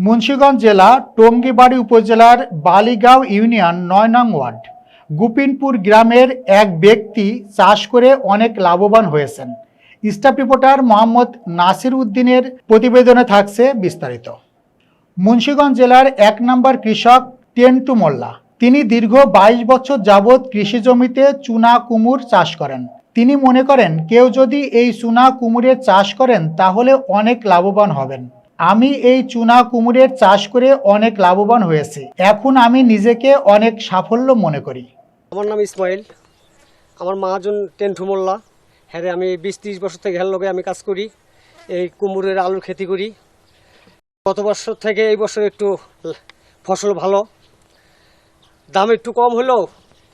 মুন্সিগঞ্জ জেলা টঙ্গীবাড়ি উপজেলার বালিগাঁও ইউনিয়ন ৯ নং ওয়ার্ড গুপিনপুর গ্রামের এক ব্যক্তি চাষ করে অনেক লাভবান হয়েছেন। স্টাফ রিপোর্টার মোহাম্মদ নাসির উদ্দিনের প্রতিবেদনে থাকছে বিস্তারিত। মুন্সিগঞ্জ জেলার ১ নম্বর কৃষক টেন্টু মোল্লা। তিনি দীর্ঘ ২২ বছর যাবৎ কৃষি জমিতে চুনা কুমুর চাষ করেন। তিনি মনে করেন কেউ যদি এই চুনা কুমুরের চাষ করেন তাহলে অনেক লাভবান হবেন। আমি এই চুনা কুমুরের চাষ করে অনেক লাভবান হয়েছি। এখন আমি নিজেকে অনেক সাফল্য মনে করি। আমার নাম ইসমাইল, আমার মহাজন টেন্টু মোল্লা। হ্যাঁ, আমি ২০-৩০ বছর থেকে হের লগে আমি কাজ করি, এই কুমুরের আলুর খেতি করি। গত বছর থেকে এই বছর একটু ফসল ভালো, দাম একটু কম হলেও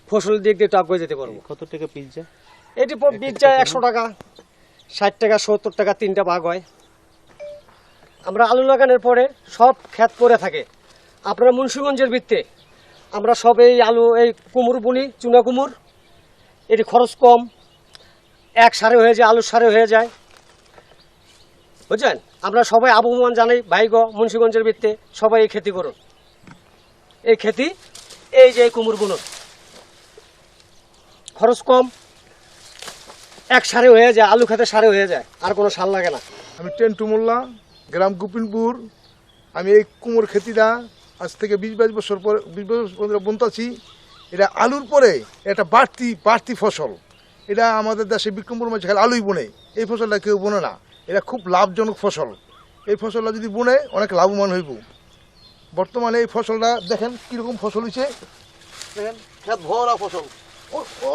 ফসল দিক দিয়ে একটু আগে যেতে পারবো। কত টাকা পিস যায়? এটি বীজ যায় ১০০ টাকা, ৬০ টাকা, ৭০ টাকা, ৩টা ভাগ হয়। আমরা আলু লাগানোর পরে সব ক্ষেত পরে থাকে। আপনারা মুন্সিগঞ্জের ভিত্তে আমরা সব এই আলু এই কুমুর বুনি, চুনা কুমুর। এটি খরচ কম, এক সারে হয়ে যায়, আলুর সারে হয়ে যায়, বুঝছেন। আমরা সবাই আবহমান জানাই, ভাইগ মুন্সিগঞ্জের ভিত্তে সবাই এই খেতি করুন। এই খেতি এই যে কুমুর বুনুন, খরচ কম, এক সারে হয়ে যায়, আলু খেতে সারে হয়ে যায়, আর কোনো সার লাগে না। আমি টেন্টু মোল্লা, গ্রাম গুপিনপুর। আমি এই কুমোর খেতিটা আজ থেকে ২০-২২ বছর পরে ২০ বছর বুনতাছি। এটা আলুর পরে এটা বাড়তি ফসল। এটা আমাদের দেশে বিক্রমপুর মাঝে খালি আলুই বোনে, এই ফসলটা কেউ বোনে না। এটা খুব লাভজনক ফসল। এই ফসলটা যদি বোনে অনেক লাভবান হইব। বর্তমানে এই ফসলটা দেখেন কীরকম ফসল হয়েছে, দেখেন খেত ভরা ফসল,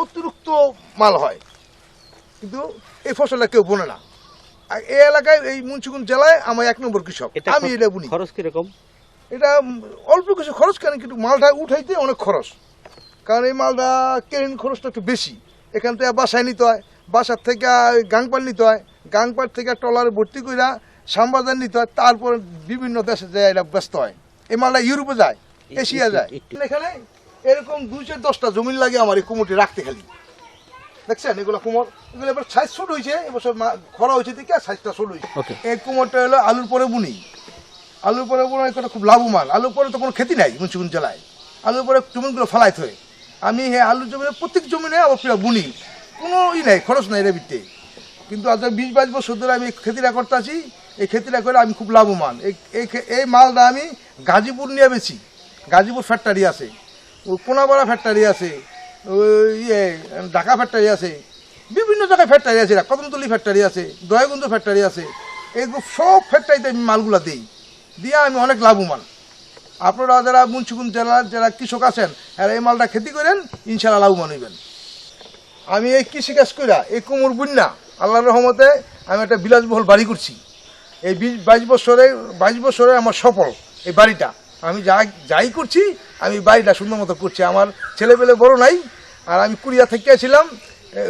অতিরিক্ত মাল হয়, কিন্তু এই ফসলটা কেউ বোনে না। আর এই এলাকায় এই মুন্সিগঞ্জ জেলায় আমার ১ নম্বর কৃষক। আমি এটা বুনি। খরচ কিরকম? এটা অল্প কিছু খরচ, কেন কিন্তু মালটা উঠাইতে অনেক খরচ, কারণ এই মালটা কেরিং খরচটা একটু বেশি। এখান থেকে বাসায় নিতে হয়, বাসার থেকে গাংপাড় নিতে হয়, গাংপাড় থেকে ট্রলারে ভর্তি করে শ্যামবাজার নিতে হয়, তারপর বিভিন্ন দেশে যায় এটা ব্যস্ত হয়। এই মালটা ইউরোপে যায়, এশিয়া যায়। এখানে এরকম ২-১০টা জমিন লাগে আমার এই কুমোরটি রাখতে। খালি দেখছেন এগুলো কুমোর, এগুলো এবার সাইজ ছোট হয়েছে, এবছর খরা হয়েছে দেখে সাইজটা ছোট হয়েছে। এই কুমোরটা হলো আলুর পরে বুনি। আলুর পরে বুনা খুব লাভবান। আলুর পরে তো কোনো খেতি নাই মুন্সিগঞ্জ জেলায়। আলুর পরে জমিনগুলো ফেলাইতে হয়। আমি হ্যাঁ আলুর জমিনে প্রত্যেক জমিনে আবার বুনি, কোনো নাই, খরচ নাই এর ভিত্তে। কিন্তু আজ ২০-২২ বছর ধরে আমি খেতিটা করতে আছি। এই খেতিটা করে আমি খুব লাভবান। এই মালটা আমি গাজীপুর নিয়ে বেছি। গাজীপুর ফ্যাক্টরি আছে, কোনাপাড়া ফ্যাক্টরি আছে, ঢাকা ফ্যাক্টরি আছে, বিভিন্ন জায়গায় ফ্যাক্টরি আছে, কদমতলি ফ্যাক্টরি আছে, দয়াগঞ্জ ফ্যাক্টরি আছে। এইগুলো সব ফ্যাক্টরিতে আমি মালগুলা দিই, দিয়ে আমি অনেক লাভবান। আপনারা যারা মুন্সিগঞ্জ জেলার যারা কৃষক আছেন আর এই মালটা খেতি করেন, ইনশাআল্লাহ লাভবান হইবেন। আমি এই কৃষিকাজ কইরা এই কুমুর বুন্না আল্লাহর রহমতে আমি একটা বিলাসবহুল বাড়ি করছি। এই ২২ বছরে আমার সফল এই বাড়িটা। আমি যাই করছি, আমি বাড়িটা সুন্দর মতো করছি। আমার ছেলেপেলে বড় নাই, আর আমি কুড়িয়া থেকে ছিলাম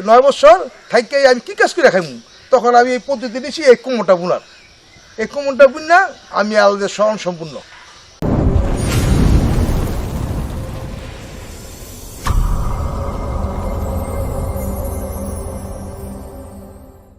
৯ বছর থেকে। আমি কী কাজ করে খাইমু, তখন আমি এই পদ্ধতি নিয়েছি এই কুমোরটা বুনার। এই কুমোরটা বুনা আমি আলাদা স্বয়ং সম্পূর্ণ।